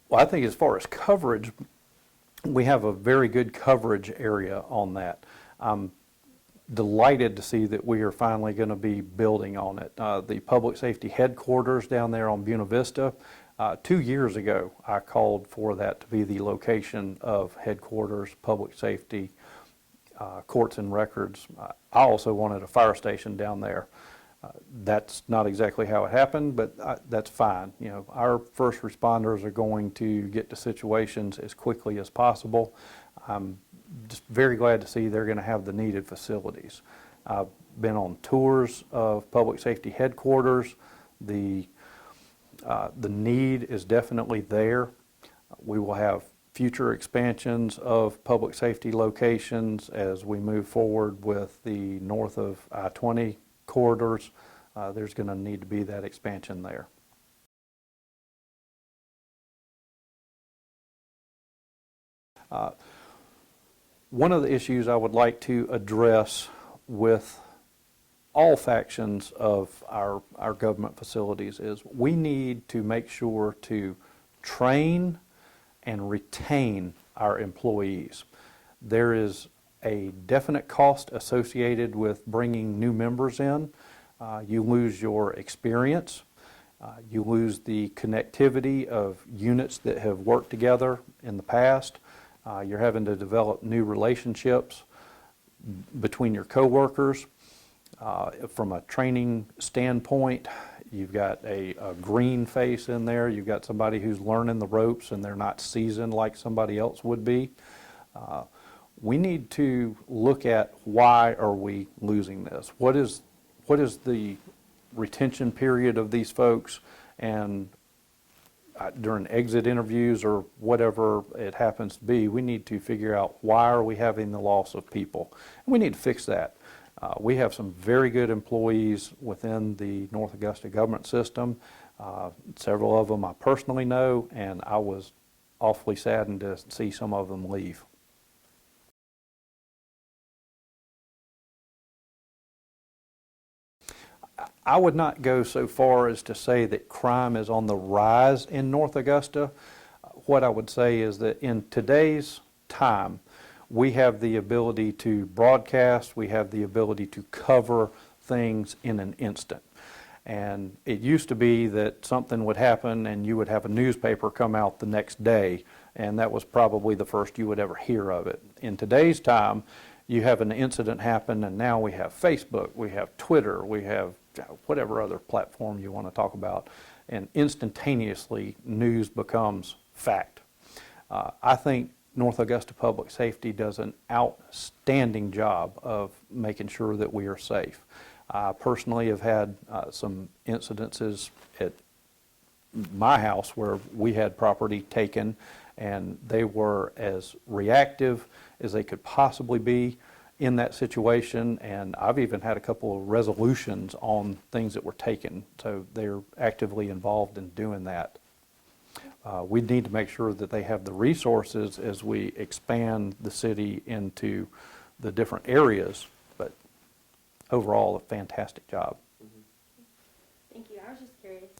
Well, I think as far as coverage, we have a very good coverage area on that. I'm delighted to see that we are finally going to be building on it. The public safety headquarters down there on Buena Vista, 2 years ago, I called for that to be the location of headquarters, public safety, courts and records. I also wanted a fire station down there. That's not exactly how it happened, but that's fine. You know, our first responders are going to get to situations as quickly as possible. I'm just very glad to see they're going to have the needed facilities. I've been on tours of public safety headquarters. The need is definitely there. We will have future expansions of public safety locations as we move forward with the north of I-20 corridors. There's going to need to be that expansion there. One of the issues I would like to address with all factions of our government facilities is we need to make sure to train and retain our employees. There is a definite cost associated with bringing new members in. You lose your experience. You lose the connectivity of units that have worked together in the past. You're having to develop new relationships between your coworkers. From a training standpoint, you've got a green face in there. You've got somebody who's learning the ropes and they're not seasoned like somebody else would be. We need to look at why are we losing this? What is the retention period of these folks, and during exit interviews or whatever it happens to be, we need to figure out why are we having the loss of people. And we need to fix that. We have some very good employees within the North Augusta government system. Several of them I personally know, and I was awfully saddened to see some of them leave. I would not go so far as to say that crime is on the rise in North Augusta. What I would say is that in today's time, we have the ability to broadcast, we have the ability to cover things in an instant. And it used to be that something would happen and you would have a newspaper come out the next day, and that was probably the first you would ever hear of it. In today's time, you have an incident happen, and now we have Facebook, we have Twitter, we have whatever other platform you want to talk about, and instantaneously news becomes fact. I think North Augusta Public Safety does an outstanding job of making sure that we are safe. I personally have had some incidences at my house where we had property taken, and they were as reactive as they could possibly be in that situation, and I've even had a couple of resolutions on things that were taken, so they're actively involved in doing that. We need to make sure that they have the resources as we expand the city into the different areas, but overall a fantastic job.